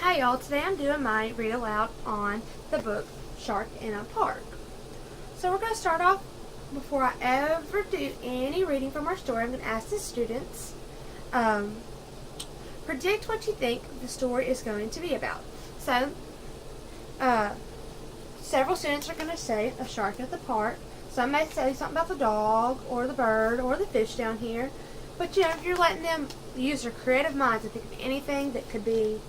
Hi y'all, today I'm doing my read aloud on the book Shark in a Park. So we're going to start off, before I ever do any reading from our story, I'm going to ask the students, predict what you think the story is going to be about. So, several students are going to say a shark at the park. Some may say something about the dog, or the bird, or the fish down here. But you're letting them use their creative minds to think of anything that could be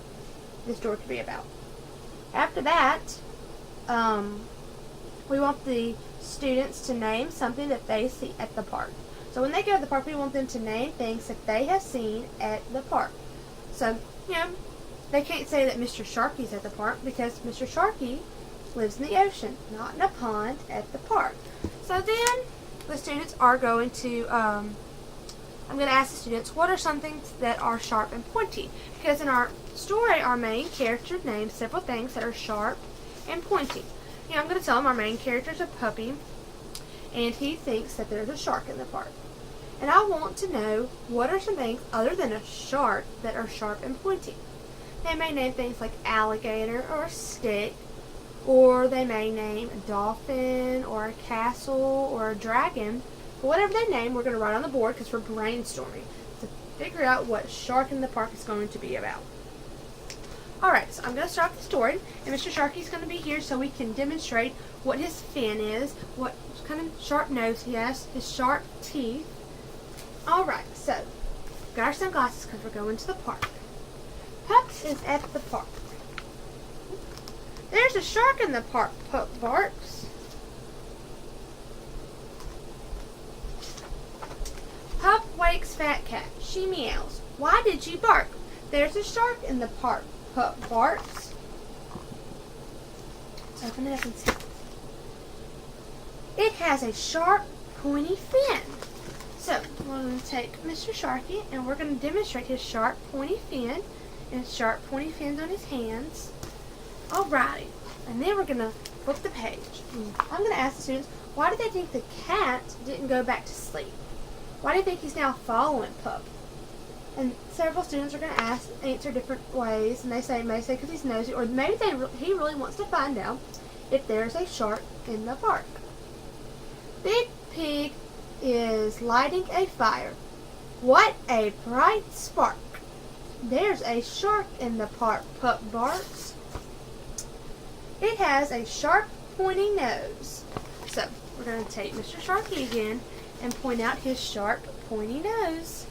the story could be about. After that, we want the students to name something that they see at the park. So when they go to the park, we want them to name things that they have seen at the park. So, they can't say that Mr. Sharky's at the park because Mr. Sharky lives in the ocean, not in a pond at the park. So then the students are going to, I'm going to ask the students, what are some things that are sharp and pointy? Because in our story, our main character names several things that are sharp and pointy. I'm going to tell them our main character is a puppy, and he thinks that there's a shark in the park. And I want to know what are some things other than a shark that are sharp and pointy. They may name things like alligator or a stick, or they may name a dolphin or a castle or a dragon. But whatever they name, we're going to write on the board because we're brainstorming to figure out what Shark in the Park is going to be about. Alright, so I'm going to start the story, and Mr. Sharky's going to be here so we can demonstrate what his fin is, what kind of sharp nose he has, his sharp teeth. Alright, so, got our sunglasses because we're going to the park. Pup is at the park. There's a shark in the park, Pup barks. Pup wakes Fat Cat. She meows. Why did you bark? There's a shark in the park, Pup barks. Let's open it up and see. It has a sharp, pointy fin. So, we're going to take Mr. Sharky and we're going to demonstrate his sharp, pointy fin and his sharp, pointy fins on his hands. Alrighty. And then we're going to flip the page. I'm going to ask the students, why do they think the cat didn't go back to sleep? Why do you think he's now following Pup? And several students are going to answer different ways, and they may say because he's nosy, or maybe he really wants to find out if there's a shark in the park. Big Pig is lighting a fire. What a bright spark! There's a shark in the park, Pup barks. It has a sharp, pointy nose. So, we're going to take Mr. Sharky again and point out his sharp, pointy nose.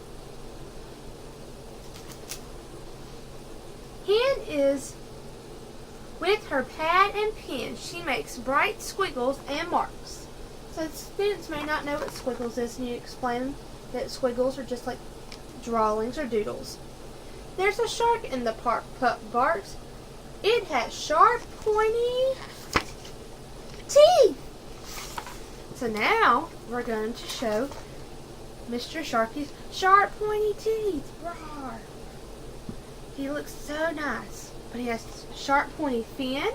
Hen is with her pad and pen. She makes bright squiggles and marks. So students may not know what squiggles is, and you explain that squiggles are just like drawings or doodles. There's a shark in the park, Pup barks. It has sharp, pointy teeth. So now we're going to show Mr. Sharky's sharp, pointy teeth. Roar. He looks so nice, but he has sharp, pointy fin,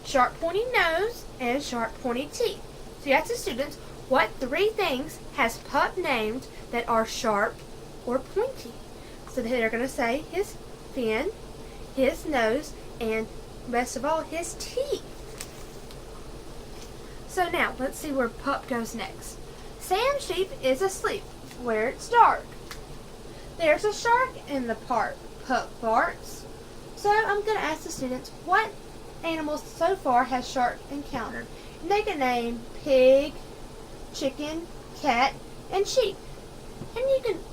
sharp, pointy nose, and sharp, pointy teeth. So you ask the students, what three things has Pup named that are sharp or pointy? So they're going to say his fin, his nose, and best of all, his teeth. So now, let's see where Pup goes next. Sam Sheep is asleep where it's dark. There's a shark in the park, Pup barks. So I'm going to ask the students, what animals so far has Shark encountered? And they can name pig, chicken, cat, and sheep. And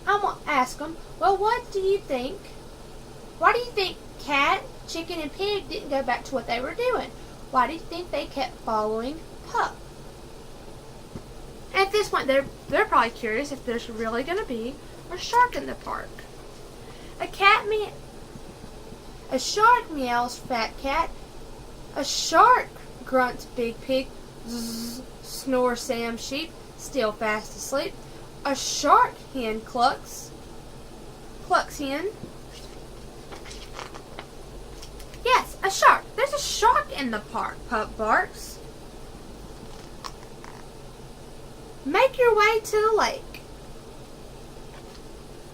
I'm going to ask them, well, what do you think? Why do you think cat, chicken, and pig didn't go back to what they were doing? Why do you think they kept following Pup? At this point, they're probably curious if there's really going to be a shark in the park. A shark meows Fat Cat. A shark grunts Big Pig. Zzz, snores Sam Sheep, still fast asleep. A shark hen clucks hen. Yes, a shark. There's a shark in the park, Pup barks. Make your way to the lake.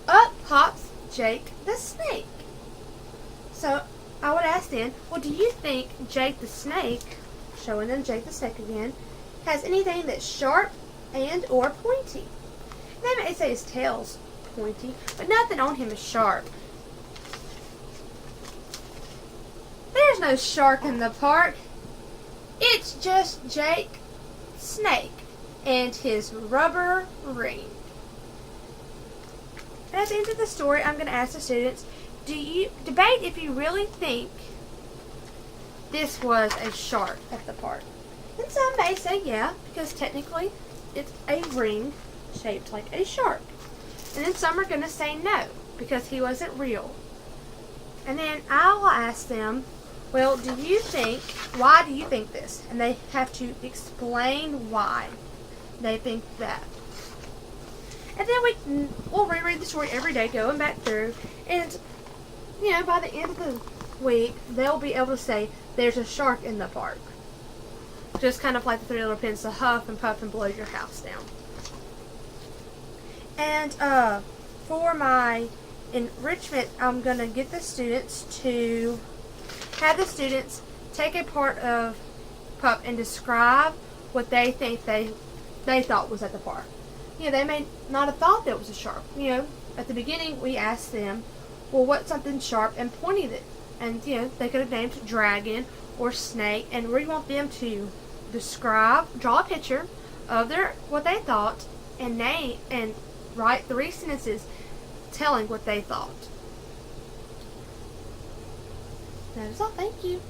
Up pops Jake the snake. So I would ask them, well, do you think Jake the Snake, showing them Jake the Snake again, has anything that's sharp and or pointy? They may say his tail's pointy, but nothing on him is sharp. There's no shark in the park. It's just Jake Snake and his rubber ring. At the end of the story, I'm going to ask the students, do you debate if you really think this was a shark at the park? And some may say yeah, because technically it's a ring shaped like a shark. And then some are going to say no, because he wasn't real. And then I will ask them, well, why do you think this? And they have to explain why they think that. And then we'll reread the story every day, going back through. And, by the end of the week, they'll be able to say, there's a shark in the park. Just kind of like the Three Little Pigs, to huff and puff and blow your house down. And for my enrichment, I'm going to get the students to have the students take a part of Pup and describe what they think they thought was at the park. They may not have thought that was a shark. At the beginning we asked them, well, what's something sharp and pointy that, and they could have named dragon or snake, and we want them to draw a picture of what they thought, and write 3 sentences telling what they thought. That is all. Thank you.